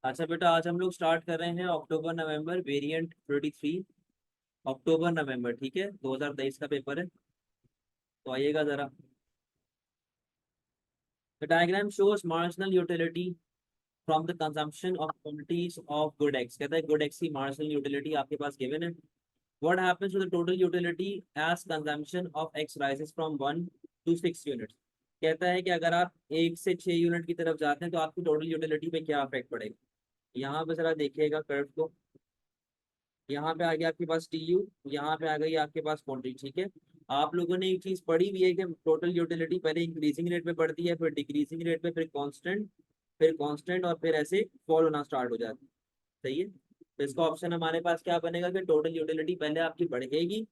अच्छा बेटा, आज हम लोग स्टार्ट कर रहे हैं अक्टूबर नवंबर वेरिएंट 33। अक्टूबर नवंबर, ठीक है, 2023 का पेपर है। तो आइएगा जरा। The diagram shows marginal utility from the consumption of quantities of good x. कहता है गुड एक्स की मार्जिनल यूटिलिटी आपके पास गिवन है। What happens to the total utility as consumption of x rises from 1 to 6 units. कहता है कि अगर आप 1 से 6 यूनिट की तरफ जाते हैं तो आपकी टोटल यूटिलिटी पे क्या इफेक्ट पड़ेगा। यहाँ पे जरा देखिएगा कर्व को। यहाँ पे आ गया आपके पास टी यू, यहाँ पे आ गई आपके पास क्वांटिटी, ठीक है। आप लोगों ने एक चीज पढ़ी भी है कि टोटल यूटिलिटी पहले इंक्रीजिंग रेट पे बढ़ती है, फिर डिक्रीजिंग रेट पे, फिर कांस्टेंट और फिर ऐसे फॉल होना स्टार्ट हो जाती है। सही है। तो इसका ऑप्शन हमारे पास क्या बनेगा कि टोटल यूटिलिटी पहले आपकी बढ़ेगी,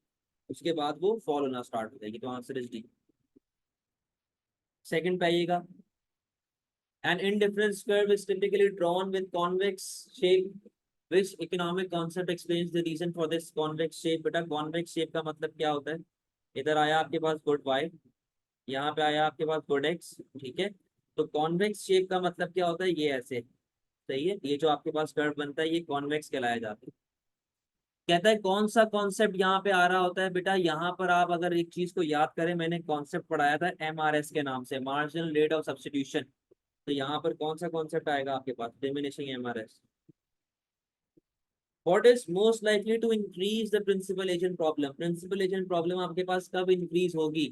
उसके बाद वो फॉल होना स्टार्ट हो जाएगी। तो आंसर इज डी। सेकंड पे आइएगा। An indifference curve is typically drawn with convex shape. Which economic concept explains the reason for this convex shape? बेटा convex shape का मतलब क्या होता है। इधर आया आपके पास गुड वाई, यहाँ पे आया आपके पास गुड एक्स, ठीक है। तो कॉन्वेक्स शेप का मतलब क्या होता है, ये ऐसे। सही है, ये जो आपके पास कर्व बनता है ये कॉन्वेक्स कहलाया जाता है। कहता है कौन सा कॉन्सेप्ट यहाँ पे आ रहा होता है बेटा। यहाँ पर आप अगर एक चीज को याद करें, मैंने कॉन्सेप्ट पढ़ाया था MRS के नाम से, मार्जिनल रेट ऑफ सब्स्टिट्यूशन। तो यहाँ पर कौन सा कॉन्सेप्ट आएगा आपके पास, diminishing MRS। What is most likely to increase the principal agent problem. Principal agent problem आपके पास कब इंक्रीज होगी।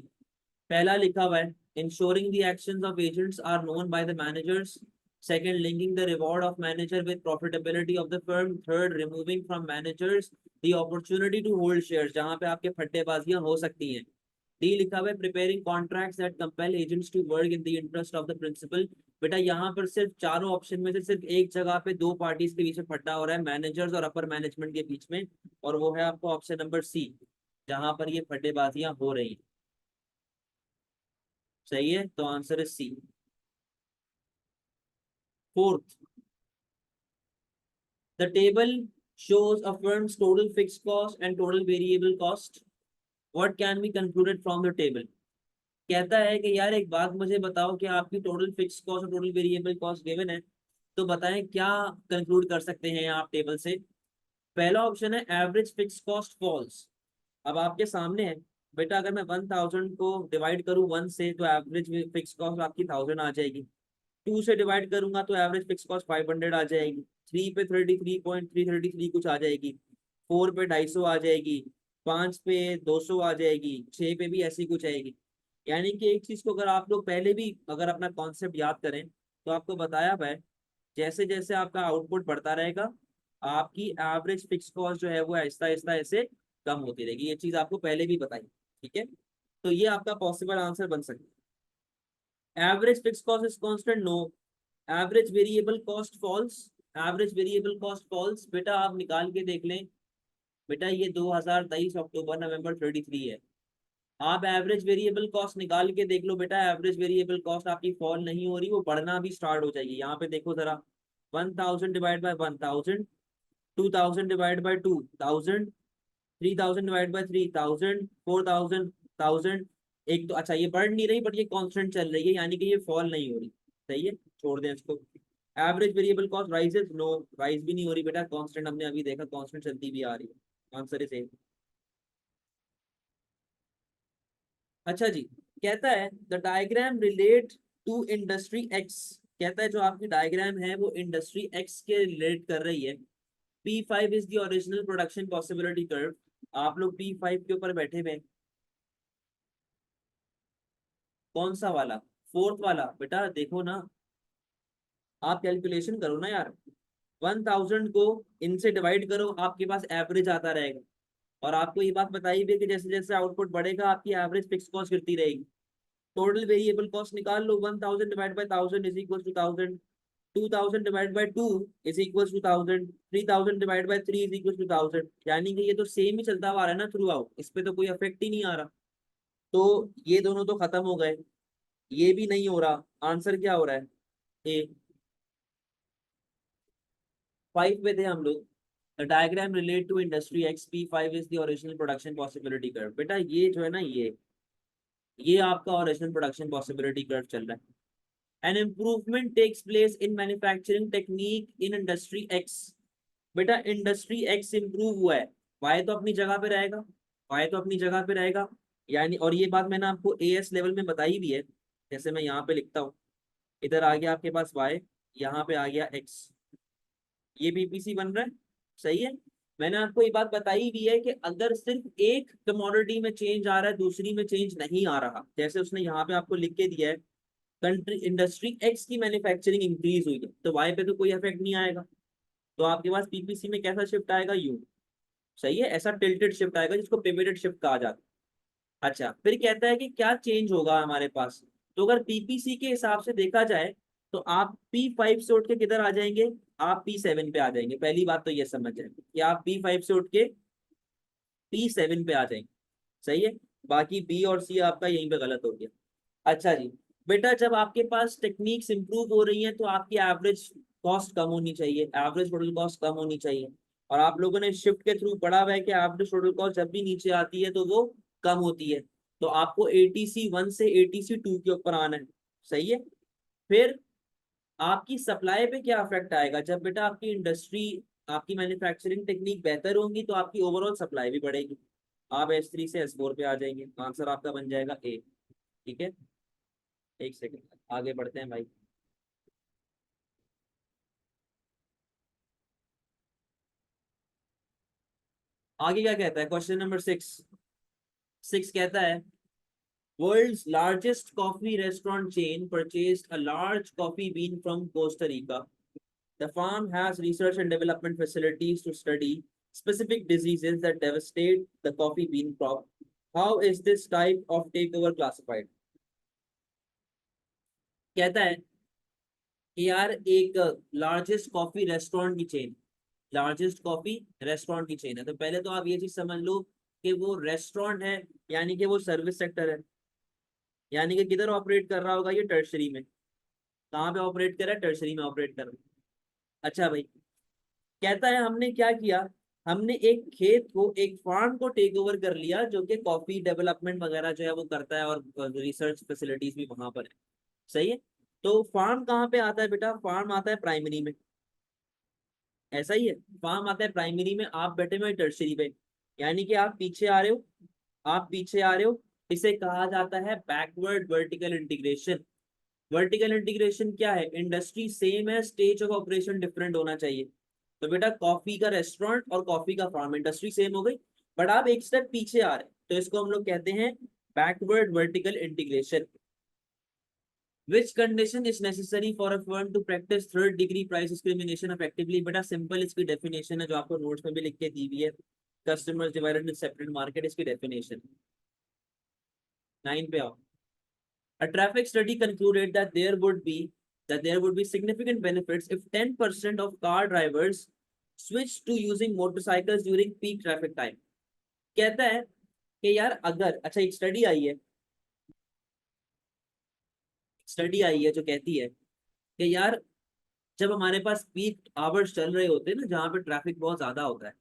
पहला लिखा हुआ है ensuring the actions of agents are known by the managers. Second, linking the reward of manager with profitability of the firm. Third, removing from managers the opportunity to hold shares, जहां पे आपके फट्टेबाजियां हो सकती हैं। डी लिखा हुआ है preparing contracts that compel agents to work in the interest of the principal. बेटा यहाँ पर सिर्फ चारों ऑप्शन में से सिर्फ एक जगह पे दो पार्टीज के बीच में फट्टा हो रहा है, मैनेजर्स और अपर मैनेजमेंट के बीच में, और वो है आपको ऑप्शन नंबर सी, जहां पर ये फट्टेबाजियां हो रही हैं। सही है, तो आंसर है C. Fourth, the table shows a firm's total fixed cost and total variable cost. What can be concluded from the table? कहता है कि यार एक बात मुझे बताओ कि आपकी टोटल फिक्स कॉस्ट और टोटल वेरिएबल कॉस्ट गिवन है, तो बताएं क्या कंक्लूड कर सकते हैं आप टेबल से। पहला ऑप्शन है एवरेज फिक्स कॉस्ट फॉल्स। अब आपके सामने है बेटा, अगर मैं 1000 को डिवाइड करूं 1 से तो एवरेज फिक्स कॉस्ट आपकी 1000 आ जाएगी। 2 से डिवाइड करूंगा तो एवरेज फिक्स कॉस्ट 500 आ जाएगी। 3 पे 33.333 कुछ आ जाएगी। 4 पे 250 आ जाएगी। 5 पे 200 आ जाएगी। 6 पे भी ऐसी कुछ आएगी। यानी कि एक चीज को अगर आप लोग पहले भी अगर अपना कॉन्सेप्ट याद करें तो आपको बताया हुआ है, जैसे जैसे आपका आउटपुट बढ़ता रहेगा आपकी एवरेज फिक्स कॉस्ट जो है वो आहिस्ता आहिस्ता ऐसे कम होती रहेगी। ये चीज आपको पहले भी बताई, ठीक है। तो ये आपका पॉसिबल आंसर बन सकता है। Average fix cost is constant, no. Average variable cost falls. Average variable cost falls बेटा आप निकाल के देख लें। बेटा ये 2023 अक्टूबर नवंबर 33 है। आप एवरेज वेरिएबल कॉस्ट निकाल के देख लो बेटा, एवरेज वेरिएबल कॉस्ट आपकी फॉल नहीं हो रही, वो बढ़ना भी स्टार्ट हो जाएगी। यहाँ पे देखो जरा, 1000 divide by 1000, 2000 divide bye 2000, 3000 divide bye 3000, 4000, 1000। एक तो अच्छा ये बढ़ नहीं रही बट ये कांस्टेंट चल रही है, यानी कि ये फॉल नहीं हो रही। सही है, छोड़ दें इसको। Average variable cost rises, no, rise भी नहीं हो रही बेटा, कांस्टेंट हमने अभी देखा, कांस्टेंट चलती भी आ रही है। Answer is a. अच्छा जी, कहता है the diagram relate to industry x. कहता है जो आपकी डायग्राम है वो इंडस्ट्री एक्स के रिलेट कर रही है। P5 is the original production possibility curve. आप लोग P5 के ऊपर बैठे हुए हैं। कौन सा वाला, फोर्थ वाला बेटा, देखो ना, आप कैलकुलेशन करो ना यार। 1000 को इनसे डिवाइड करो, आपके पास एवरेज आता रहेगा। और आपको ये बात बताई भी कि जैसे जैसे आउटपुट बढ़ेगा आपकी एवरेज फिक्स कॉस्ट गिरती रहेगी। टोटल वेरिएबल कॉस्ट निकाल लो, 1000 divide by 1000 is equal to 1000। 2000 divide by 2 is equal to 1000। 3000 divide by 3 is equal to 1000। यानी कि ये तो सेम ही चलता हुआ आ रहा है ना थ्रू आउट, इस पे तो कोई इफेक्ट ही नहीं आ रहा। तो ये दोनों तो खत्म हो गए, ये भी नहीं हो रहा। आंसर क्या हो रहा है, ए। 5 पे थे हम लोग। The diagram relate to industry x, P5 is the original production possibility curve. बेटा ये जो है ना, ये आपका ओरिजिनल प्रोडक्शन पॉसिबिलिटी कर्व चल रहा है। An improvement takes place in manufacturing technique in industry x. बेटा इंडस्ट्री एक्स इंप्रूव हुआ है, वाई तो अपनी जगह पे रहेगा, वाई तो अपनी जगह पे रहेगा। यानी और ये बात मैंने आपको एएस लेवल में बताई भी है। जैसे मैं यहाँ पे लिखता हूँ, इधर आ गया आपके पास वाई, यहाँ पे आ गया एक्स, ये बीपीसी बन रहा है। सही है। मैंने आपको ये बात बताई भी है कि अगर सिर्फ एक कमोडिटी में चेंज आ रहा है, दूसरी में चेंज नहीं आ रहा, जैसे उसने यहाँ पे आपको लिख के दिया है कंट्री इंडस्ट्री एक्स की मैन्युफैक्चरिंग इंक्रीज हुई है, तो वाई पे तो कोई इफेक्ट नहीं आएगा। तो आपके पास पीपीसी में कैसा शिफ्ट आएगा, यू। सही है, ऐसा टिल्टेड शिफ्ट आएगा जिसको पिवटेड शिफ्ट कहा जाता है। अच्छा, फिर कहता है कि क्या चेंज होगा हमारे पास। तो अगर पीपीसी के हिसाब से देखा जाए तो आप P5 से उठ के किधर आ जाएंगे, आप P7 पे आ जाएंगे। पहली बात तो ये समझ जाए कि आप P5 से उठ के P7 पे आ जाएंगे। सही है। बाकी बी और सी आपका यहीं पे गलत हो गया। अच्छा जी, बेटा जब आपके पास टेक्निक्स इंप्रूव हो रही हैं तो आपकी एवरेज कॉस्ट कम होनी चाहिए, एवरेज टोटल कॉस्ट कम होनी चाहिए। और आप लोगों ने शिफ्ट के थ्रू पढ़ा हुआ है कि एवरेज टोटल कॉस्ट जब भी नीचे आती है तो वो कम होती है। तो आपको ATC 1 से ATC 2 के ऊपर आना है। सही है। फिर आपकी सप्लाई पे क्या इफेक्ट आएगा, जब बेटा आपकी इंडस्ट्री, आपकी मैन्युफैक्चरिंग टेक्निक बेहतर होंगी तो आपकी ओवरऑल सप्लाई भी बढ़ेगी। आप S3 से S4 पे आ जाएंगे, आंसर आपका बन जाएगा ए। ठीक है, एक सेकंड आगे बढ़ते हैं भाई। आगे क्या कहता है, क्वेश्चन नंबर 6। 6 कहता है world's largest coffee restaurant chain purchased a large coffee bean from Costa Rica. The farm has research and development facilities to study specific diseases that devastate the coffee bean crop. How is this type of takeover classified? कहता है कि यार एक largest coffee restaurant की chain, largest coffee restaurant की chain है, तो पहले तो आप ये चीज समझ लो कि वो रेस्टोरेंट है, यानी कि वो सर्विस सेक्टर है। यानी कि किधर ऑपरेट कर रहा होगा, ये टर्शरी में। कहाँ पे ऑपरेट कर रहा है, टर्शरी में ऑपरेट कर रहा है। अच्छा भाई, कहता है हमने क्या किया, हमने एक खेत को, एक फार्म को टेक ओवर कर लिया जो कि कॉफी डेवलपमेंट वगैरह जो है वो करता है, और रिसर्च फैसिलिटीज भी वहां पर है। सही है। तो फार्म कहाँ पे आता है बेटा, फार्म आता है प्राइमरी में। ऐसा ही है, फार्म आता है प्राइमरी में, आप बैठे हुए टर्शरी पे। यानी कि आप पीछे आ रहे हो, आप पीछे आ रहे हो। इसे कहा जाता है backward vertical integration. Vertical integration क्या है, इंडस्ट्री सेम है, स्टेज ऑफ ऑपरेशन डिफरेंट होना चाहिए। तो बेटा कॉफी का रेस्टोरेंट और कॉफी का फार्म, इंडस्ट्री सेम हो गई, बट आप एक स्टेप पीछे आ रहे हैं, तो इसको हम लोग कहते हैं backward vertical integration. Which condition is necessary for a firm to practice third degree price discrimination effectively? बेटा सिंपल इसकी डेफिनेशन है जो आपको नोट्स में भी लिख के दी हुई है, customers divided in separate market, इसकी डेफिनेशन। 9 पे आओ। A traffic study concluded that there would be significant benefits if 10% of car drivers switched to using motorcycles during peak traffic time. कहता है कि यार अगर, अच्छा एक स्टडी आई है जो कहती है कि यार जब हमारे पास पीक आवर्स चल रहे होते हैं ना, जहाँ पे ट्रैफिक बहुत ज्यादा होता है,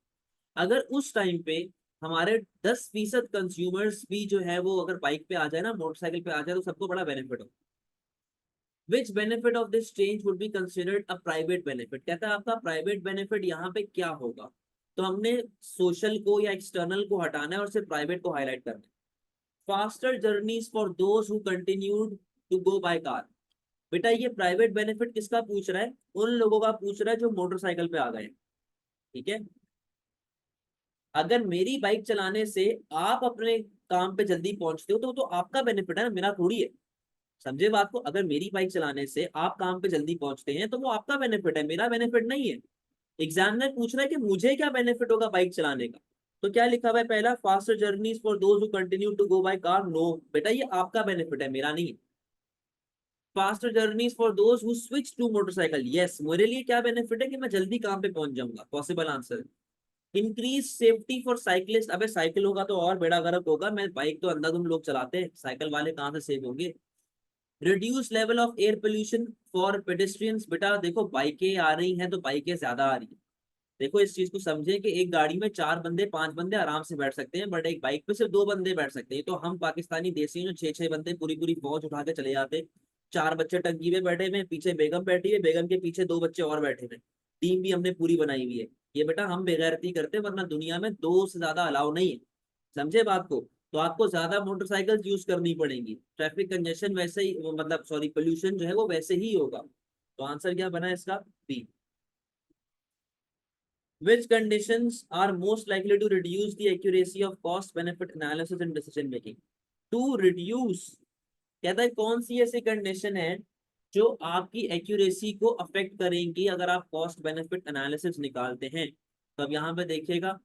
अगर उस टाइम पे हमारे 10% कंज्यूमर्स भी जो है वो अगर बाइक पे आ जाए ना, मोटरसाइकिल पे आ जाए, तो सबको बड़ा बेनिफिट हो। विच benefit of this change would be considered a private benefit. कहता है आपका प्राइवेट बेनिफिट यहाँ पे क्या होगा। तो हमने सोशल को या एक्सटर्नल को हटाना है और सिर्फ प्राइवेट को हाईलाइट करना है। Faster journeys for those who continued to go by car. बेटा ये प्राइवेट बेनिफिट किसका पूछ रहा है, उन लोगों का पूछ रहा है जो मोटरसाइकिल पे आ गए। ठीक है। अगर मेरी बाइक चलाने से आप अपने काम पे जल्दी पहुंचते हो तो आपका बेनिफिट है ना, मेरा थोड़ी है। समझे बात को, अगर मेरी बाइक चलाने से आप काम पे जल्दी पहुंचते हैं तो वो आपका बेनिफिट है, मेरा बेनिफिट नहीं है। एग्जामिनर पूछ रहा है कि मुझे क्या बेनिफिट होगा बाइक चलाने का। तो क्या लिखा हुआ है पहला, faster journeys for those who continue to go by car. No बेटा, ये आपका बेनिफिट है, मेरा नहीं है। Faster journeys for those who switch to motorcycle, yes मेरे लिए क्या बेनिफिट है कि मैं जल्दी काम पे पहुंच जाऊंगा, possible answer. Increase safety for cyclist, अबे साइकिल होगा तो और बेड़ा गर्क होगा, मैं बाइक तो अंधाधुंध लोग चलाते हैं, साइकिल वाले कहाँ से सेफ होंगे। Reduce level of air pollution for pedestrians. बेटा देखो बाइकें आ रही हैं तो बाइकें ज्यादा आ रही हैं। देखो इस चीज को समझे कि एक गाड़ी में 4 बंदे 5 बंदे आराम से बैठ सकते हैं, बट एक बाइक पे सिर्फ 2 बंदे बैठ सकते हैं। तो हम पाकिस्तानी देसी हैं जो 6-6 बंदे पूरी पूरी फौज उठा के चले जाते, 4 बच्चे टंकी पे बैठे हुए हैं, पीछे बेगम बैठी है, बेगम के पीछे 2 बच्चे और बैठे हुए हैं, टीम भी हमने पूरी बनाई हुई है। ये बेटा हम बेगैरती करते हैं, वरना दुनिया में 2 से ज्यादा अलाउ नहीं है, समझे बात को। तो आपको ज्यादा मोटरसाइकिल यूज करनी पड़ेगी, ट्रैफिक कंजेशन वैसे ही मतलब सॉरी पोल्यूशन जो है वो वैसे ही होगा। तो आंसर क्या बना इसका, B. Which conditions are most likely to reduce the accuracy of cost benefit analysis and decision making? To reduce, कहता है कौन सी ऐसी कंडीशन है जो आपकी एक्यूरेसी को अफेक्ट करेंगी अगर आप कॉस्ट बेनिफिट एनालिसिस निकालते हैं। तो अब यहाँ पे देखिएगा,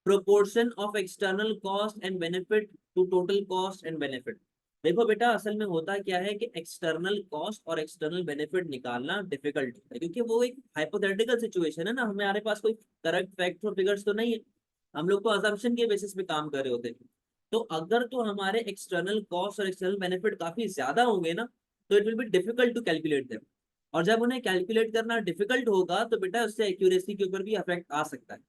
proportion of external cost and benefit to total cost and benefit. देखो बेटा असल में होता क्या है कि एक्सटर्नल कॉस्ट और एक्सटर्नल बेनिफिट निकालना डिफिकल्ट है, क्योंकि वो एक हाइपोथेटिकल सिचुएशन है ना, हमारे पास कोई करेक्ट फैक्ट और फिगर्स तो नहीं है, हम लोग तो अजम्पशन के बेसिस पे काम कर रहे होते हैं। तो अगर तो हमारे एक्सटर्नल कॉस्ट और एक्सटर्नल बेनिफिट काफी ज्यादा होंगे ना, तो it will be difficult to calculate them. और जब उन्हें कैलकुलेट करना डिफिकल्ट होगा तो बेटा उससे एक्यूरेसी के ऊपर भी इफेक्ट आ सकता है।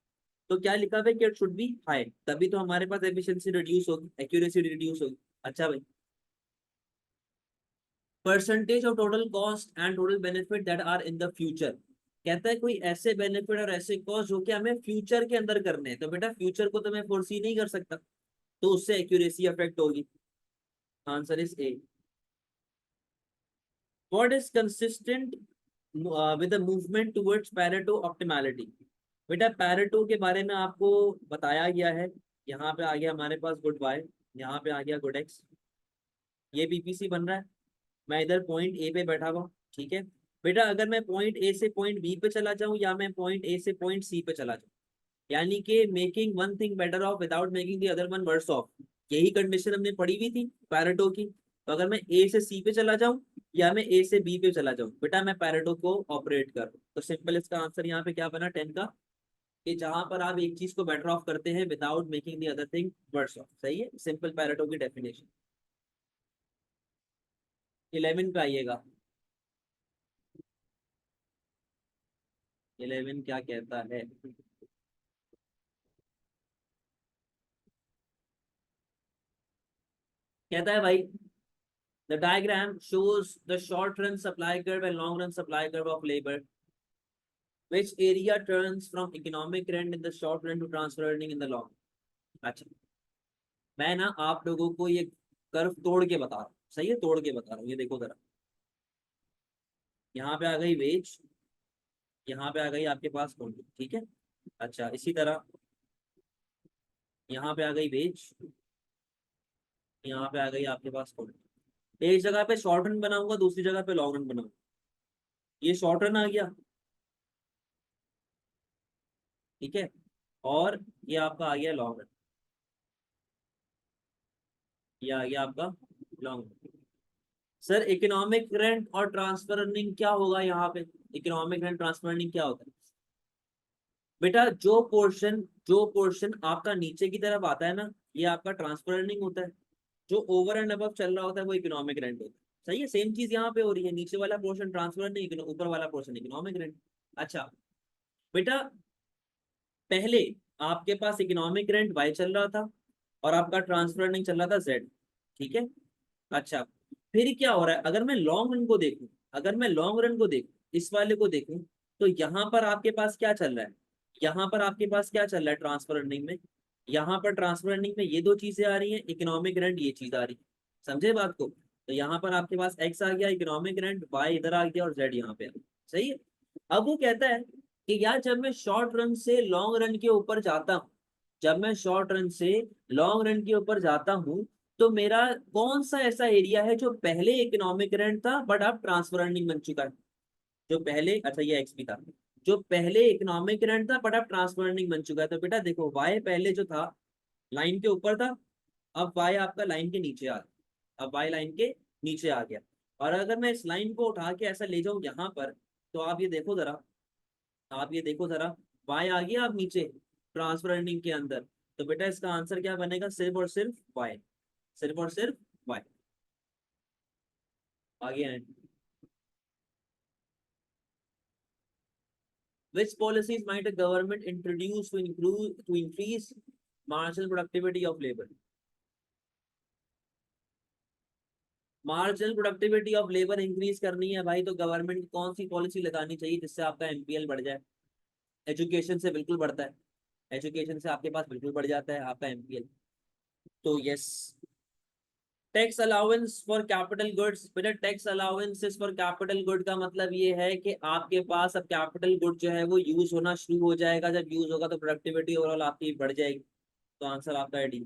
तो क्या लिखा हुआ है कि इट शुड बी हाई, तभी तो हमारे पास एफिशिएंसी रिड्यूस होगी, एक्यूरेसी रिड्यूस होगी। अच्छा भाई, percentage of total cost and total benefit that are in the future. कहता है कोई ऐसे बेनिफिट और ऐसे कॉस्ट जो कि हमें फ्यूचर के अंदर करने हैं, तो बेटा फ्यूचर को तो मैं फोर्सी नहीं कर सकता, तो उससे एक्यूरेसी अफेक्ट होगी। Answer is A. What is consistent with the movement towards Pareto optimality. बेटा पैरेटो के बारे में आपको बताया गया है। यहाँ पे आ गया हमारे पास गुड बाय, यहाँ पे आ गया गुड एक्स, ये बीपीसी बन रहा है, मैं इधर पॉइंट ए पे बैठा हुआ, ठीक है। बेटा अगर मैं पॉइंट ए से पॉइंट बी पे चला जाऊं या मैं पॉइंट ए से पॉइंट सी पे चला जाऊं, यानी कि making one thing better off without making the other one worse off, यही कंडीशन हमने पढ़ी हुई थी पैरेटो की। तो अगर मैं ए से सी पे चला जाऊं या मैं ए से बी पे चला जाऊं, बेटा मैं पैरेटो को ऑपरेट कर, तो सिंपल इसका आंसर यहाँ पे क्या बना 10 का, कि जहां पर आप एक चीज को बेटर ऑफ करते हैं without making the other thing worse off, सही है, सिंपल पैरेटो की डेफिनेशन। 11 पे आइएगा, 11 क्या कहता है। कहता है भाई, the diagram shows the short run supply curve and long run supply curve of labor, which area turns from economic rent in the short run to transfer earning in the long। अच्छा, मैं ना आप लोगों को ये curve तोड़ के बता रहा हूँ, सही है, तोड़ के बता रहा हूँ, ये देखो जरा, यहाँ पे आ गई वेज, यहाँ पे आ गई आपके पास क्वांटिटी, ठीक है। अच्छा इसी तरह यहाँ पे आ गई वेज, यहाँ पे आ गई आपके पास क्वांटिटी। एक जगह पे शॉर्ट रन बनाऊंगा, दूसरी जगह पे लॉन्ग रन बनाऊंगा, ये शॉर्ट रन आ गया, ठीक है, और ये आपका आ गया लॉन्ग रन, ये आ गया आपका long run. Sir economic rent और ट्रांसफर अर्निंग क्या होगा यहाँ पे, इकोनॉमिक रेंट ट्रांसफर अर्निंग क्या होता है। बेटा जो पोर्शन आपका नीचे की तरफ आता है ना, ये आपका ट्रांसफर अर्निंग होता है, जो ओवर एंड अबव चल रहा होता है वो इकोनॉमिक रेंट होता है। सही है, सेम चीज यहाँ पे हो रही है, नीचे वाला पोर्शन ट्रांसफर अर्निंग, ऊपर वाला पोर्शन इकोनॉमिक रेंट। अच्छा बेटा, पहले आपके पास इकोनॉमिक रेंट वाई चल रहा था और आपका ट्रांसफर अर्निंग चल रहा था जेड, ठीक है। अच्छा, फिर क्या हो रहा है, अगर मैं लॉन्ग रन को देखूं, अगर मैं लॉन्ग रन को देखूं, इस वाले को देखूं, तो यहाँ पर आपके पास क्या चल रहा है, यहाँ पर आपके पास क्या चल रहा है ट्रांसफर अर्निंग में, यहाँ पर ट्रांसफर अर्निंग में ये दो चीजें आ रही हैं, इकोनॉमिक रेंट ये चीज आ रही है, समझे बात को। तो यहाँ पर आपके पास एक्स आ गया इकोनॉमिक रेंट, वाई इधर आ गया और जेड यहाँ पे आ गया। सही है। अब वो कहता है कि यार जब मैं शॉर्ट रन से लॉन्ग रन के ऊपर जाता हूँ, जब मैं शॉर्ट रन से लॉन्ग रन के ऊपर जाता हूँ, तो मेरा कौन सा ऐसा एरिया है जो पहले इकोनॉमिक रेंट था बट अब ट्रांसफर अर्निंग बन चुका है, जो पहले, अच्छा ये एक्स भी था, जो पहले इकोनॉमिक रेंट था बट अब ट्रांसफर अर्निंग बन चुका है। तो बेटा देखो वाई पहले जो था लाइन के ऊपर था, अब वाई आपका लाइन के नीचे आ गया, अब वाई लाइन के नीचे आ गया। और अगर मैं इस लाइन को उठा के ऐसा ले जाऊं यहाँ पर, तो आप ये देखो जरा, आप ये देखो जरा, वाई आ गया आप नीचे ट्रांसफर अर्निंग के अंदर, तो बेटा इसका आंसर क्या बनेगा, सिर्फ और सिर्फ वाई, सिर्फ और सिर्फ वाई। आगे हैं, which policies might a government introduce to increase marginal productivity of labor। Marginal productivity of labour increase करनी है भाई, तो गवर्नमेंट कौन सी पॉलिसी लगानी चाहिए जिससे आपका एमपीएल बढ़ जाए? एजुकेशन से बिल्कुल बढ़ता है, एजुकेशन से आपके पास बिल्कुल बढ़ जाता है आपका एमपीएल। तो yes. Tax allowance for capital goods, बेटा tax allowances for capital good का मतलब ये है कि आपके पास अब कैपिटल गुड जो है वो यूज होना शुरू हो जाएगा, जब यूज होगा तो प्रोडक्टिविटी ओवरऑल आपकी बढ़ जाएगी। तो आंसर आपका है D.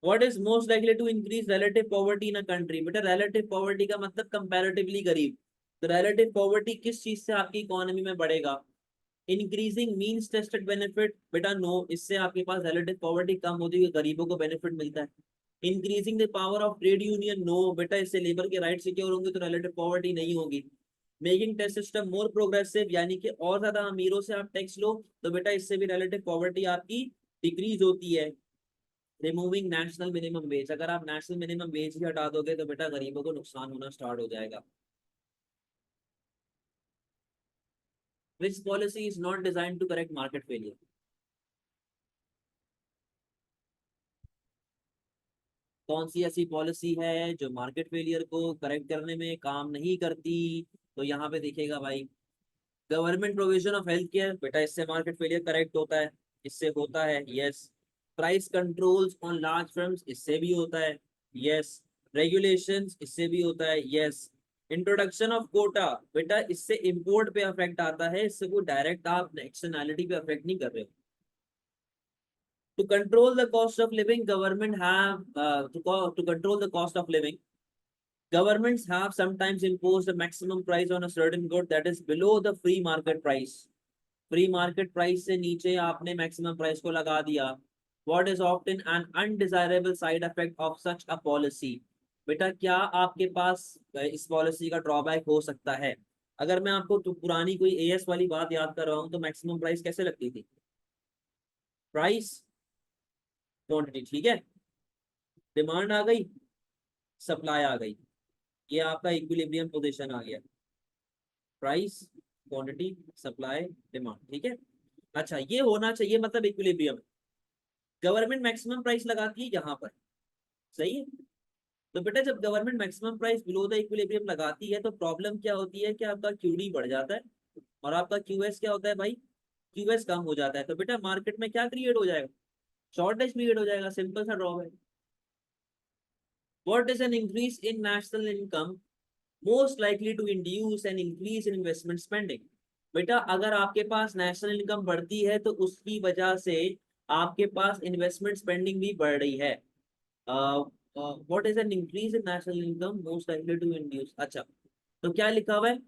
What is most likely to increase relative poverty in a country, बेटा रिलेटिव पॉवर्टी का मतलब कंपैरेटिवली गरीब। तो रिलेटिव पॉवर्टी किस चीज से आपकी इकोनॉमी में बढ़ेगा? इंक्रीजिंग मीन्स टेस्टेड बेनिफिट, बेटा नो, इससे आपके पास रिलेटिव पॉवर्टी कम होती है, गरीबों को बेनिफिट मिलता है। Increasing the power of trade union, no बेटा, इससे लेबर के राइट सिक्योर होंगे तो रिलेटिव पॉवर्टी नहीं होगी। मेकिंग टैक्स सिस्टम मोर प्रोग्रेसिव, यानी कि और ज्यादा अमीरों से आप टैक्स लो तो बेटा इससे भी रिलेटिव पॉवर्टी आपकी डिक्रीज होती है। रिमूविंग नेशनल मिनिमम वेज, अगर आप नेशनल मिनिमम वेज ही हटा दोगे तो बेटा गरीबों को नुकसान होना स्टार्ट हो जाएगा। Which policy is not design to correct market failure? कौन सी ऐसी पॉलिसी है जो मार्केट फेलियर को करेक्ट करने में काम नहीं करती? तो यहाँ पे देखिएगा भाई, government provision of health care, बेटा इससे मार्केट फेलियर करेक्ट होता है, इससे होता है, yes. Price controls on large firms, इससे भी होता है, यस। रेगुलेशंस, इससे भी होता है, यस। इंट्रोडक्शन ऑफ कोटा, बेटा इससे इंपोर्ट पे अफेक्ट आता है, इससे कोई डायरेक्ट आप एक्सटर्नैलिटी पे अफेक्ट नहीं कर रहे हो। To control the cost of living, government have to control the cost of living. Governments have sometimes imposed a maximum price on a certain good that is below the free market price. Free market price से नीचे आपने maximum price को लगा दिया. What is often an undesirable side effect of such a policy? बेटा क्या आपके पास इस पॉलिसी का ड्रॉबैक हो सकता है? अगर मैं आपको तो पुरानी कोई एएस वाली बात याद कर रहा हूँ तो मैक्सिमम प्राइस कैसे लगती थी? प्राइस क्वांटिटी, ठीक है। डिमांड आ गई, सप्लाई आ गई, ये आपका इक्विलिब्रियम पोजीशन आ गया। प्राइस, क्वांटिटी, सप्लाई, डिमांड, ठीक है। अच्छा ये होना चाहिए, मतलब इक्विलिब्रियम। गवर्नमेंट मैक्सिमम प्राइस लगाती है यहाँ पर, सही है। तो बेटा जब government maximum price below the equilibrium लगाती है तो प्रॉब्लम क्या होती है कि आपका क्यूडी बढ़ जाता है और आपका क्यूएस क्या होता है भाई? क्यूएस कम हो जाता है, तो बेटा मार्केट में क्या क्रिएट हो जाएगा? शॉर्टेज क्रिएट हो जाएगा, सिंपल सा ड्रॉप है। What is an increase in national income most likely to induce an increase in investment spending? बेटा अगर आपके पास नेशनल इनकम बढ़ती है तो उसकी वजह से आपके पास इन्वेस्टमेंट स्पेंडिंग भी बढ़ रही है। What is an increase in national income most likely to induce, अच्छा तो क्या लिखा हुआ है?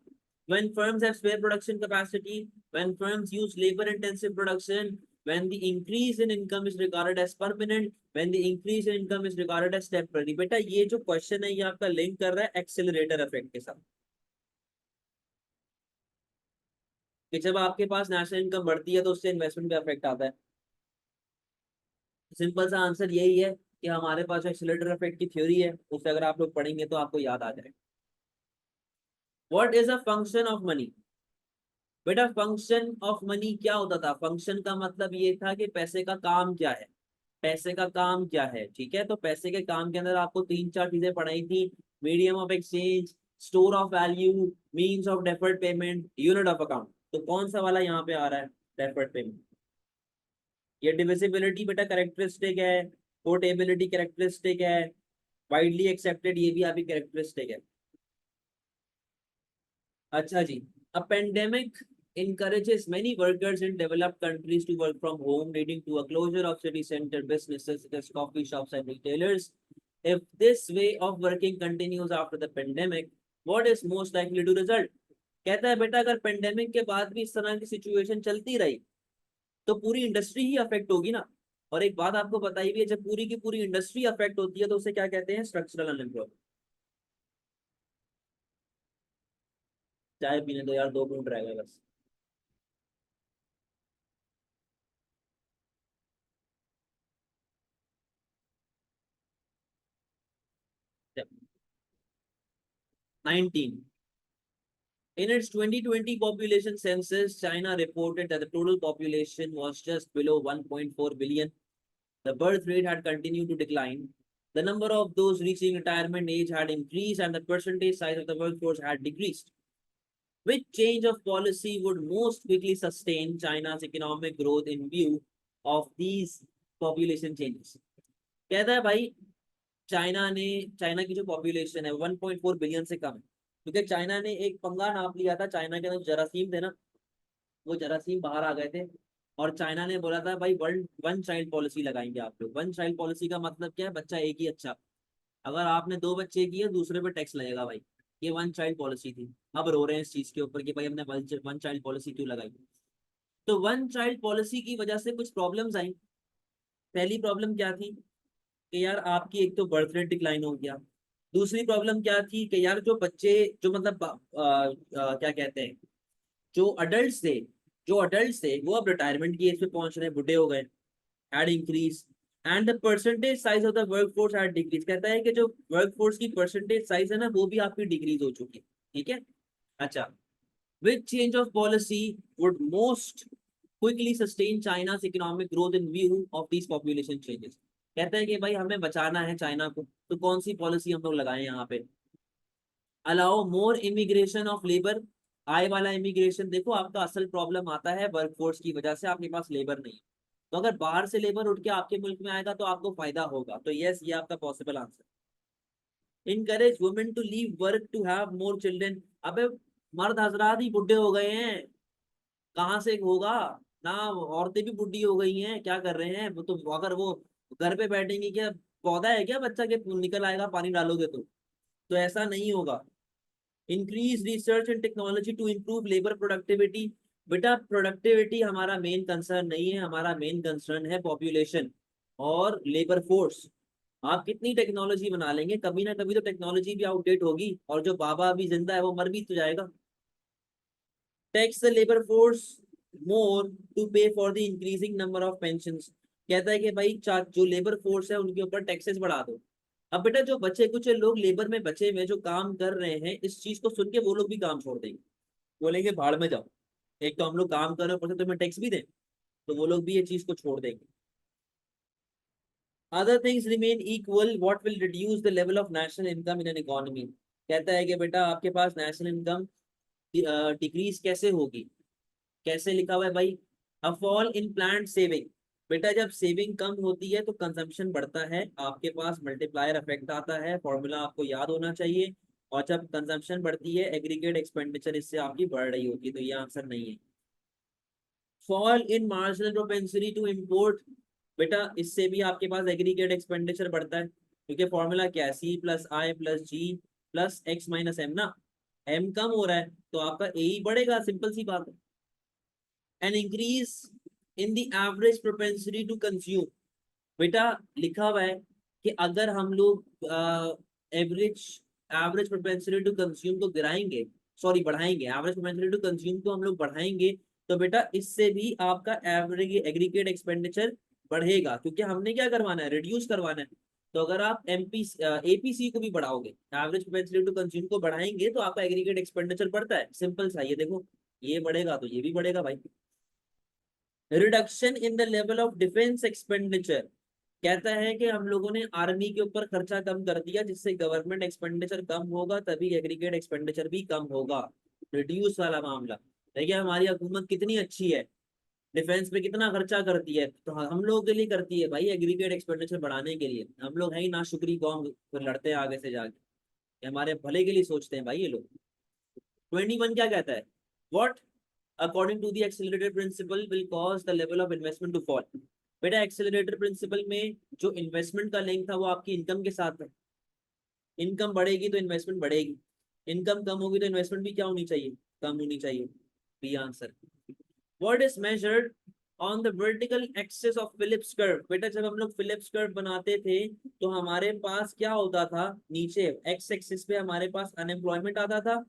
when firms have spare production capacity, when firms use labor intensive production, when the increase in income is regarded as permanent, when the increase in income is regarded as temporary। बेटा ये जो question है ये आपका link कर रहा है accelerator effect के साथ, कि जब आपके पास नेशनल इनकम बढ़ती है तो उससे इन्वेस्टमेंट पे अफेक्ट आता है। सिंपल सा आंसर यही है कि हमारे पास जो एक्सेलरेटर इफेक्ट की थ्योरी है उसे अगर आप लोग पढ़ेंगे तो आपको याद आ जाएगा। What is a function of money? बेटा फंक्शन ऑफ मनी क्या होता था? फंक्शन का मतलब ये था कि पैसे का काम क्या है, पैसे का काम क्या है, ठीक है। तो पैसे के काम के अंदर आपको तीन चार चीजें पढ़ाई थी, medium of exchange, store of value, means of deferred payment, unit of account. तो कौन सा वाला यहाँ पे आ रहा है? Deferred payment. ये डिविजिबिलिटी बेटा करेक्टरिस्टिक है, पोर्टेबिलिटी करेक्टरिस्टिक है, वाइडली एक्सेप्टेड ये भी आपकी करेक्टरिस्टिक है। अच्छा जी, a pandemic encourages many workers in developed countries to work from home, leading to a closure of city center businesses such as coffee shops and retailers. If this way of working continues after the pandemic, what is most likely to result? कहता है बेटा अगर pandemic के बाद भी इस तरह की सिचुएशन चलती रही तो पूरी इंडस्ट्री ही अफेक्ट होगी ना। और एक बात आपको बताई भी है, जब पूरी की पूरी इंडस्ट्री अफेक्ट होती है तो उसे क्या कहते हैं? Structural unemployment. चाय पीने दो यार, 2 मिनट रहेगा बस। 19, in its 2020 population census, China reported that the total population was just below 1.4 billion. The birth rate had continued to decline. The number of those reaching retirement age had increased and the percentage size of the workforce had decreased. Which change of policy would most quickly sustain China's economic growth in view of these population changes? कहता है भाई China की जो population है 1.4 billion से कम है, क्योंकि China ने एक पंगा नाप लिया था। चाइना के अंदर जरासीम थे ना, वो जरासीम बाहर आ गए थे और चाइना ने बोला था भाई वर्ल्ड वन चाइल्ड पॉलिसी लगाएंगे आप लोग। वन चाइल्ड पॉलिसी का मतलब क्या है? बच्चा एक ही अच्छा। अगर आपने दो बच्चे किए दूसरे पे टैक्स लगेगा भाई। ये वन चाइल्ड पॉलिसी थी। अब रो रहे हैं इस चीज के ऊपर कि भाई हमने वन चाइल्ड पॉलिसी क्यों लगाई। तो वन चाइल्ड पॉलिसी की वजह से कुछ प्रॉब्लम्स आई। पहली प्रॉब्लम क्या थी कि यार आपकी एक तो बर्थ रेट डिक्लाइन हो गया। दूसरी प्रॉब्लम क्या थी कि यार जो बच्चे जो मतलब क्या कहते हैं, जो अडल्ट थे वो अब रिटायरमेंट की एज पे पहुंच रहे हैं, बुढ़े हो गए। had increased and the percentage size of the workforce had decreased। कहता है कि जो वर्कफोर्स की परसेंटेज साइज है ना वो भी आपकी डिक्रीज हो चुकी है। ठीक है। अच्छा, which change of policy would most quickly sustain China's economic growth in view of these population changes? कहता है कि भाई हमें बचाना है चाइना को, तो कौन सी पॉलिसी हम लोग लगाएं यहाँ पे? Allow more immigration of labour. आय वाला इमिग्रेशन। देखो आपका असल प्रॉब्लम आता है वर्कफोर्स की वजह से, आपके पास लेबर नहीं है। तो अगर बाहर से लेबर उठ के आपके मुल्क में आएगा तो आपको फायदा होगा। तो यस, ये आपका possible answer. Encourage women to leave work to have more children. अबे मर्द हजरात ही बुढ़े हो गए हैं, कहाँ से होगा ना? औरतें भी बुढ़ी हो गई हैं, क्या कर रहे हैं वो? तो अगर वो घर पे बैठेंगी, क्या पौधा है क्या बच्चा के निकल आएगा पानी डालोगे तो ऐसा नहीं होगा। Increase research and technology to improve labour productivity. बेटा प्रोडक्टिविटी हमारा मेन कंसर्न नहीं है, हमारा मेन कंसर्न है पॉपुलेशन और लेबर फोर्स। आप कितनी टेक्नोलॉजी बना लेंगे, कभी ना कभी तो टेक्नोलॉजी भी आउटडेट होगी और जो बाबा अभी जिंदा है वो मर भी तो जाएगा। Tax the labour force more to pay for the increasing number of pension. कहता है कि भाई जो लेबर फोर्स है उनके ऊपर टैक्सेस बढ़ा दो। अब बेटा जो बचे कुछ लोग लेबर में बचे हुए जो काम कर रहे हैं, इस चीज को सुन के वो लोग भी काम छोड़ देंगे, बोलेंगे भाड़ में जाओ। एक तो हम लोग काम कर रहे हैं, ऊपर से तुम्हें टैक्स भी दें, तो वो लोग भी ये चीज को छोड़ देंगे। Other things remain equal what will reduce the level of national income in an economy. कहता है कि बेटा आपके पास नेशनल इनकम डिक्रीज कैसे होगी? कैसे लिखा हुआ है भाई? अ फॉल इन प्लान्ड सेविंग। बेटा जब सेविंग कम होती है तो कंजम्पशन बढ़ता है, आपके पास मल्टीप्लायर इफेक्ट आता है, फॉर्मूला आपको याद होना चाहिए। और जब कंजम्पशन बढ़ती है एग्रीगेट एक्सपेंडिचर इससे आपकी बढ़ रही होगी, तो ये आंसर नहीं है। Fall in marginal propensity to import. बेटा इससे भी आपके पास एग्रीगेट एक्सपेंडिचर बढ़ता है, क्योंकि फॉर्मूला क्या है? सी प्लस आई प्लस जी प्लस एक्स माइनस एम ना। एम कम हो रहा है तो आपका ए ही बढ़ेगा, सिंपल सी बात है। An increase in the average propensity to consume. बेटा लिखा हुआ है कि अगर हम लोग average average propensity to consume को गिराएंगे, सॉरी बढ़ाएंगे, एवरेज प्रोपेंसिटी टू कंज्यूम को हम लोग बढ़ाएंगे, तो बेटा इससे भी आपका एवरेज एग्रीगेट एक्सपेंडिचर बढ़ेगा, क्योंकि हमने क्या करवाना है? रिड्यूस करवाना है। तो अगर आप एमपी एपीसी को भी बढ़ाओगे, एवरेज प्रोपेंसिटी टू कंज्यूम को बढ़ाएंगे, तो आपका एग्रीगेट एक्सपेंडिचर बढ़ता है। सिंपल सा, ये देखो ये बढ़ेगा तो ये भी बढ़ेगा भाई। Reduction in the level of defence expenditure. कहता है कि हम लोगों ने आर्मी के ऊपर खर्चा कम कर दिया, जिससे गवर्नमेंट एक्सपेंडिचर कम होगा, तभी एग्रीगेट एक्सपेंडिचर भी कम होगा। रिड्यूस वाला मामला। देखिए हमारी हुकूमत कितनी अच्छी है, डिफेंस पे कितना खर्चा करती है, तो हम लोगों के लिए करती है भाई एग्रीगेट एक्सपेंडिचर बढ़ाने के लिए। हम लोग है ही ना शुक्री कौम, फिर लड़ते हैं आगे से जाके। ये हमारे भले के लिए सोचते हैं भाई ये लोग। 21 क्या कहता है? What according to the accelerator principle will cause the level of investment to fall. बेटा एक्सेलरेटर प्रिंसिपल में जो इन्वेस्टमेंट का लिंक था वो आपकी इनकम के साथ था। इनकम बढ़ेगी तो इन्वेस्टमेंट बढ़ेगी, इनकम कम होगी तो इन्वेस्टमेंट भी क्या होनी चाहिए? कम होनी चाहिए। B answer. What is measured on the vertical axis of Phillips curve. बेटा जब हम लोग फिलिप्स कर्व बनाते थे तो हमारे पास क्या होता था? नीचे एक्स एक्सिस पे हमारे पास अनएम्प्लॉयमेंट आता था,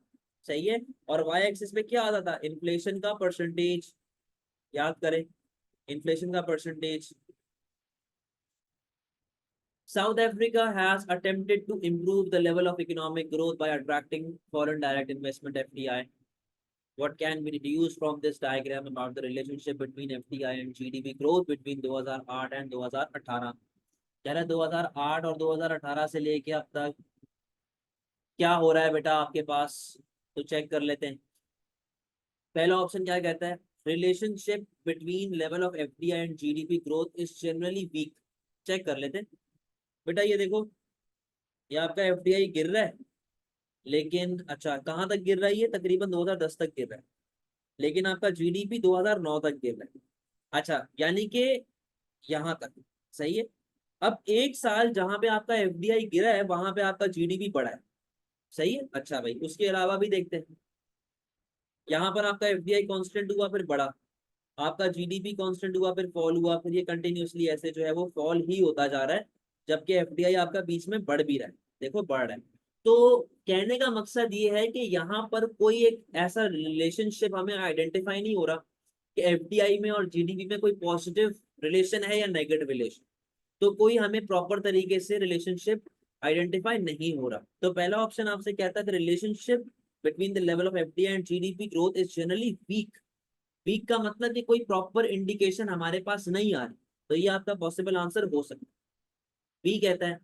सही है, और वाई एक्सिस पे क्या आता था? इन्फ्लेशन का परसेंटेज। याद करें, इन्फ्लेशन का percentage. South Africa has attempted to improve the level of economic growth by attracting foreign direct investment FDI. What can be deduced from this diagram about the relationship between FDI and GDP growth between 2008 and 2018? कह रहा है 2008 और 2018 से लेके अब तक क्या हो रहा है बेटा आपके पास, तो चेक कर लेते हैं। पहला ऑप्शन क्या कहता है, relationship between level of FDI and GDP growth is generally weak. Check कर लेते हैं बेटा, ये देखो, ये आपका एफडीआई गिर रहा है, लेकिन अच्छा कहाँ तक गिर रहा है, ये तकरीबन 2010 तक गिर रहा है, लेकिन आपका जीडीपी 2009 तक गिर रहा है। अच्छा यानी कि यहाँ तक सही है। अब एक साल जहां पे आपका एफडीआई गिरा है वहां पे आपका जीडीपी बढ़ा है, सही है। अच्छा भाई उसके अलावा भी देखते हैं, यहाँ पर आपका एफडीआई कांस्टेंट हुआ फिर बढ़ा, आपका जीडीपी कांस्टेंट हुआ फिर फॉल हुआ, फिर ये कंटिन्यूअसली ऐसे जो है वो फॉल ही होता जा रहा है, जबकि एफडीआई आपका बीच में बढ़ भी रहा है, देखो बढ़ रहा है। तो कहने का मकसद ये है कि यहाँ पर कोई एक ऐसा रिलेशनशिप हमें आइडेंटिफाई नहीं हो रहा कि एफडीआई में और जीडीपी में कोई पॉजिटिव रिलेशन है या नेगेटिव रिलेशन। तो कोई हमें प्रॉपर तरीके से रिलेशनशिप आइडेंटिफाई नहीं हो रहा। तो पहला ऑप्शन आपसे कहता है relationship between the level of FDI and GDP growth is generally weak. Weak का मतलब कि कोई प्रॉपर इंडिकेशन हमारे पास नहीं आ रही, तो ये आपका पॉसिबल आंसर हो सकता है। बी कहता है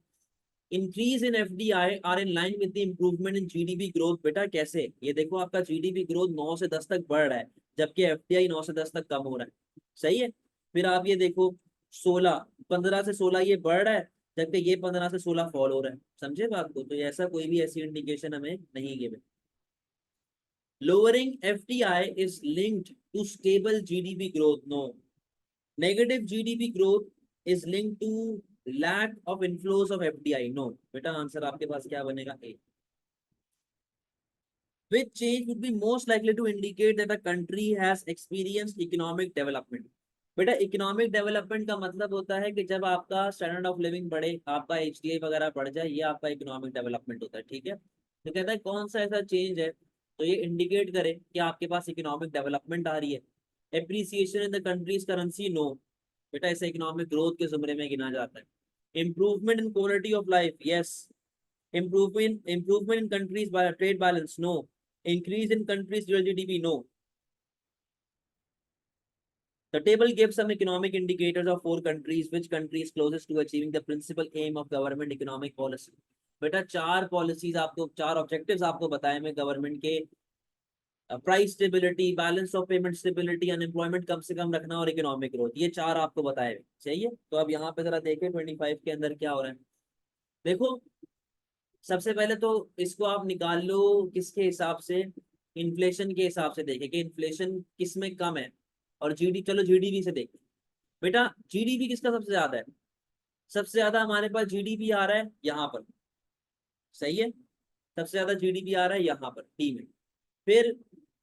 increase in FDI are in line with the improvement in GDP growth. बेटा कैसे, ये देखो आपका जीडीपी ग्रोथ 9 से 10 तक बढ़ रहा है, जबकि एफडीआई 9 से 10 तक कम हो रहा है, सही है। फिर आप ये देखो 16, 15 से 16 ये बढ़ रहा है, जबकि ये 15 से 16 फॉल हो रहा है, समझे बात को। तो ये ऐसा कोई भी ऐसी इंडिकेशन हमें नहीं given. Lowering FDI is linked to stable GDP growth. No. Negative GDP growth is linked to lack of inflows of FDI. No. बेटा आंसर आपके पास क्या बनेगा, A. Which change would be most likely to indicate that a country has experienced economic development? बेटा economic development का मतलब होता है कि जब आपका स्टैंडर्ड ऑफ लिविंग बढ़े, आपका एचडीआई वगैरह बढ़ जाए, ये आपका इकोनॉमिक डेवलपमेंट होता है, ठीक है। तो कहता है कौन सा ऐसा चेंज है तो ये इंडिकेट करे कि आपके पास इकोनॉमिक डेवलपमेंट आ रही है। Appreciation in the country's currency, no. बेटा इसे इकोनॉमिक ग्रोथ के जुमरे में गिना जाता है। Improvement in quality of life, yes. Improvement in country's trade balance, no. Increase in country's GDP, no. The table gives some economic indicators of 4 countries. Which country is closest to achieving the principal aim of government economic policy? बेटा चार policies आपको, चार objectives आपको बताए मैं government के, price stability, balance of payment stability, unemployment कम से कम रखना और इकोनॉमिक ग्रोथ, ये चार आपको बताए चाहिए। तो अब यहाँ पे जरा देखें 25 के अंदर क्या हो रहा है। देखो सबसे पहले तो इसको आप निकाल लो किसके हिसाब से, इन्फ्लेशन के हिसाब से देखें कि इन्फ्लेशन किस में कम है, और जीडी, चलो जीडीपी से देखें। बेटा जीडीपी किसका सबसे ज्यादा है, सबसे ज्यादा हमारे पास जीडीपी आ रहा है यहाँ पर, सही है। सबसे ज्यादा जीडीपी आ रहा है यहाँ पर डी में। फिर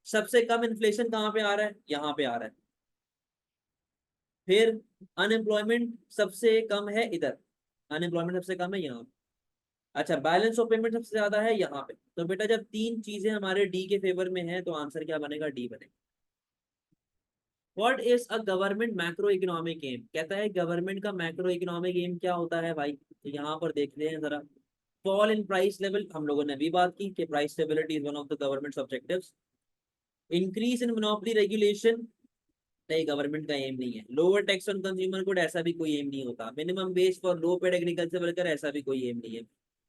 सबसे कम इन्फ्लेशन कहाँ पे आ रहा है, यहाँ पे आ रहा है। फिर अनएम्प्लॉयमेंट सबसे कम है इधर, अनएम्प्लॉयमेंट सबसे कम है यहाँ। अच्छा बैलेंस ऑफ पेमेंट सबसे ज्यादा है यहाँ पे। तो बेटा जब तीन चीजें हमारे डी के फेवर में है तो आंसर क्या बनेगा, डी बनेगा। What is a government macro economic aim, कहता है गवर्नमेंट का मैक्रो इकोनॉमिक एम क्या होता है भाई, तो यहाँ पर देखते हैं जरा। फॉल इन प्राइस लेवल, हम लोगों ने अभी बात की कि price stability is one of the government objectives. Increase in monopoly regulation, नहीं गवर्नमेंट का एम नहीं है। Lower tax on consumer good, ऐसा भी कोई एम नहीं होता। Minimum ways for low paid agriculture worker, ऐसा भी कोई एम नहीं है।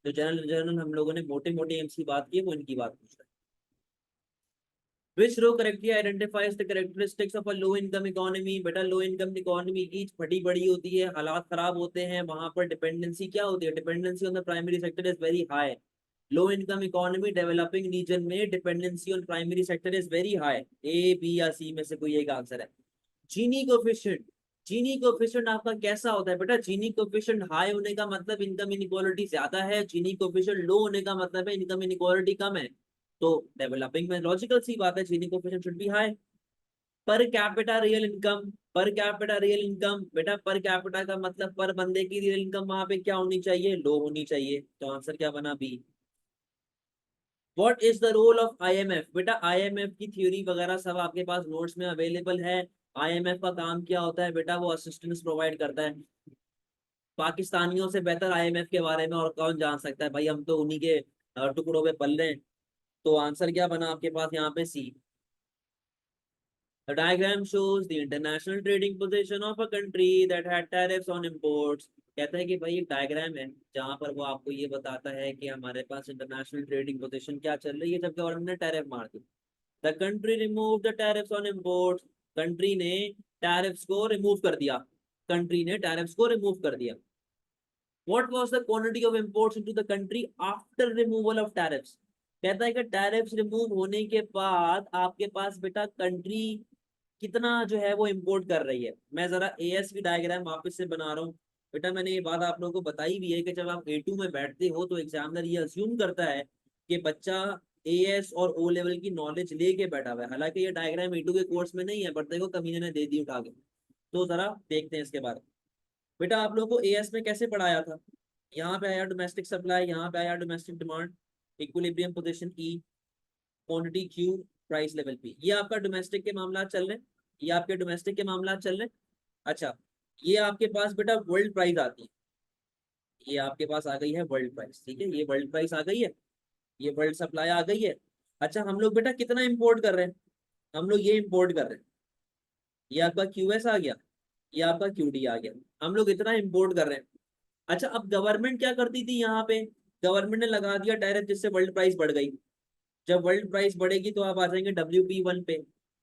तो जनरल जनरल हम लोगों ने मोटे मोटे एम्स की बात की, वो इनकी बात पूछ रहा है। Which row correctly identifies the characteristics of a low income economy? बेटा लो इनकम इकोनॉमी की फटी बड़ी होती है, हालात खराब होते हैं, वहां पर डिपेंडेंसी क्या होती है, dependency on the primary sector is very high. Low income economy developing region में dependency on primary sector is very high. A B या सी में से कोई एक आंसर है। जीनी कोफिशिएंट, जीनी कोफिशिएंट आपका कैसा होता है बेटा, जीनी कोफिशिएंट हाई होने का मतलब इनकम इनइक्वालिटी ज्यादा है, जीनी कोफिशिएंट लो होने का मतलब है इनकम इनइक्वालिटी कम है। तो डेवलपिंग में लॉजिकल सी बात है, Gini coefficient should be high. Per capita real income, per capita real income, बेटा पर कैपिटा का मतलब पर बंदे की रियल इनकम वहां पे क्या होनी चाहिए, लो होनी चाहिए। तो आंसर क्या बना, B. What is the role of IMF, बेटा आईएमएफ की थ्योरी वगैरह सब आपके पास नोट्स में अवेलेबल है। आईएमएफ का काम क्या होता है बेटा, वो असिस्टेंस प्रोवाइड करता है। पाकिस्तानियों से बेहतर आईएमएफ के बारे में और कौन जान सकता है भाई, हम तो उन्हीं के टुकड़ों पे पल रहे हैं। तो आंसर क्या बना आपके पास यहाँ पे, सी। The diagram shows the international trading position of a country that had tariffs on imports. कहता है कि भाई एक डायग्राम है जहां पर वो आपको ये बताता है कि हमारे पास इंटरनेशनल ट्रेडिंग पोजीशन क्या चल रही है जब गवर्नमेंट ने टैरिफ मार दी। The country remove the tariffs on imports. Country ने टैरिफ्स को रिमूव कर दिया। कंट्री ने टैरिफ्स को रिमूव कर दिया। What was the quantity of imports into the country after removal of tariffs? कहता है कि टैरिफ्स रिमूव होने के बाद आपके पास बेटा कंट्री कितना जो है वो इंपोर्ट कर रही है। मैं जरा एएस की डायग्राम वापस से बना रहा हूँ। बेटा मैंने ये बात आप लोगों को बताई भी है कि जब आप A2 में बैठते हो तो एग्जामिनर ये अज्यूम करता है कि बच्चा एएस और ओ लेवल की नॉलेज लेके बैठा हुआ है। हालांकि ये डायग्राम A2 के कोर्स में नहीं है, बट देखो कमीने ने दे दी उठा के। तो जरा देखते हैं इसके बारे में। बेटा आप लोगों को एएस में कैसे पढ़ाया था? यहाँ पे आया डोमेस्टिक सप्लाई, यहाँ पे आया domestic demand, equilibrium position E, quantity Q, price level P. ये आपका डोमेस्टिक के मामला चल रहे हैं, ये आपके डोमेस्टिक के मामला चल रहे हैं। अच्छा, ये आपके पास बेटा वर्ल्ड प्राइस आती है, ये आपके पास आ गई है वर्ल्ड प्राइस। ठीक है, ये वर्ल्ड प्राइस आ गई है, ये वर्ल्ड सप्लाई आ गई है। अच्छा, हम लोग बेटा कितना इंपोर्ट कर रहे हैं? हम लोग ये इंपोर्ट कर रहे हैं, ये आपका क्यूएस आ गया, ये आपका क्यूडी आ गया। हम लोग इतना इंपोर्ट कर रहे हैं। अच्छा, अब गवर्नमेंट क्या करती थी यहाँ पे? गवर्नमेंट ने लगा दिया टैरिफ जिससे वर्ल्ड प्राइस बढ़ गई। जब वर्ल्ड प्राइस बढ़ेगी तो आप आ जाएंगे WP1 पे,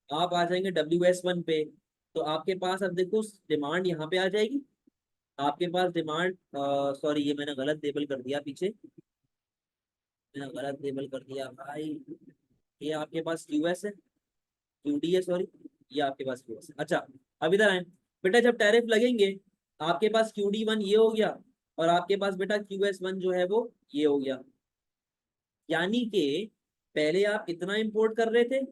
आप आ जाएंगे WS1 पे। तो आपके पास अब देखो डिमांड यहाँ पे आ जाएगी। आपके पास डिमांड, सॉरी ये मैंने गलत लेबल कर दिया पीछे, मैंने गलत लेबल कर दिया भाई। ये आपके पास क्यूएस है, क्यूडी है सॉरी, ये आपके पास क्यूएस है। अच्छा, अब इधर आए बेटा, जब टैरिफ लगेंगे आपके पास QD1 ये हो गया और आपके पास बेटा QS1 जो है वो ये हो गया। यानी कि पहले आप इतना इंपोर्ट कर रहे थे,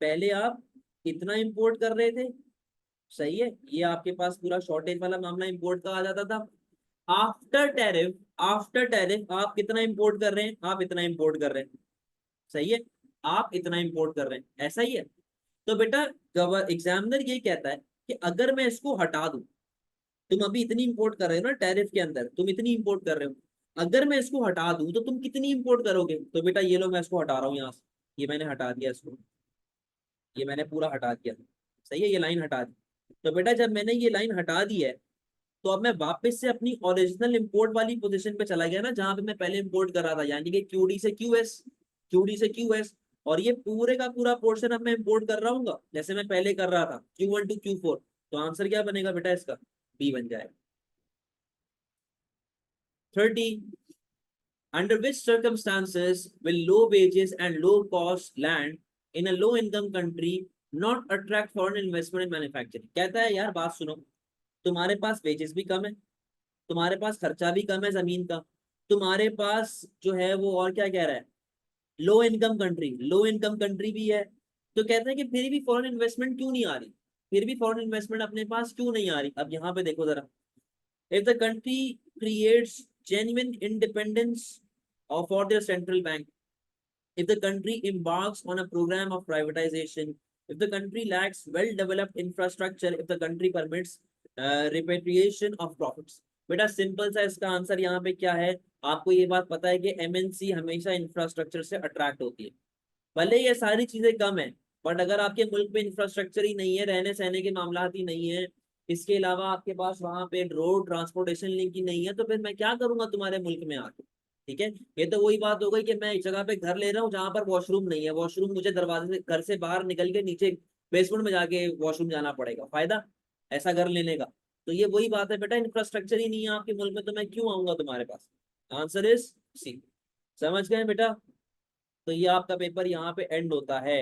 पहले आप इतना इंपोर्ट कर रहे थे, सही है। ये आपके पास पूरा शॉर्टेज वाला मामला इंपोर्ट का आ जाता था। आफ्टर टैरिफ, आफ्टर टैरिफ आप कितना इंपोर्ट कर रहे हैं? आप इतना इंपोर्ट कर रहे हैं, सही है। आप इतना इंपोर्ट कर रहे हैं, ऐसा ही है। तो बेटा एग्जामिनर ये कहता है कि अगर मैं इसको हटा दूं, तुम अभी इतनी इंपोर्ट कर रहे हो ना टैरिफ के अंदर, तुम इतनी इंपोर्ट कर रहे हो, अगर मैं इसको हटा दूं तो तुम कितनी इंपोर्ट करोगे? तो बेटा ये लो मैं इसको हटा रहा हूँ यहाँ से, ये मैंने हटा दिया इसको, ये मैंने पूरा हटा दिया, सही है, ये लाइन हटा दी। तो बेटा जब मैंने ये लाइन हटा दी है तो अब मैं वापस से अपनी ओरिजिनल इंपोर्ट वाली पोजीशन पे चला गया ना, जहां पे मैं पहले इंपोर्ट कर रहा था, यानी कि QD से QS, QD से QS। और ये पूरे का पूरा पोर्शन अब मैं इंपोर्ट कर रहा हूँ जैसे मैं पहले कर रहा था, Q1 to Q4। तो आंसर क्या बनेगा बेटा इसका? बी बन जाएगा। 30. Under which circumstances will low wages and low cost land in a low income country not attract foreign investment in manufacturing? कहता है यार बात सुनो, तुम्हारे पास वेजेस भी कम है, तुम्हारे पास खर्चा भी कम है जमीन का, तुम्हारे पास जो है वो और क्या कह रहा है, low income country, low income country भी है। तो कहते हैं कि फिर भी फॉरेन इन्वेस्टमेंट क्यों नहीं आ रही, फिर भी फॉरेन इन्वेस्टमेंट अपने पास क्यों नहीं आ रही? अब यहाँ पे देखो जरा, if the country creates genuine independence of for their central bank, if the country embarks on a program of privatization, if the country lacks well developed infrastructure, if the country permits repatriation of profits। बेटा simple सा इसका answer यहाँ पे क्या है? आपको ये बात पता है कि MNC हमेशा इंफ्रास्ट्रक्चर से अट्रैक्ट होती है। भले ये सारी चीजें कम है, बट अगर आपके मुल्क में इंफ्रास्ट्रक्चर ही नहीं है, रहने सहने के मामला ही नहीं है, इसके अलावा आपके पास वहां पे रोड ट्रांसपोर्टेशन लिंक ही नहीं है, तो फिर मैं क्या करूंगा तुम्हारे मुल्क में आके? ठीक है, ये तो वही बात हो गई कि मैं एक जगह पे घर ले रहा हूँ जहां पर वॉशरूम नहीं है, वॉशरूम मुझे दरवाजे से, घर से बाहर निकल के नीचे बेसमेंट में जाके वॉशरूम जाना पड़ेगा, फायदा ऐसा घर लेने का? तो ये वही बात है बेटा, इंफ्रास्ट्रक्चर ही नहीं है आपके मुल्क में, तो मैं क्यों आऊंगा तुम्हारे पास? आंसर इज सी। समझ गए बेटा? तो ये आपका पेपर यहाँ पे एंड होता है।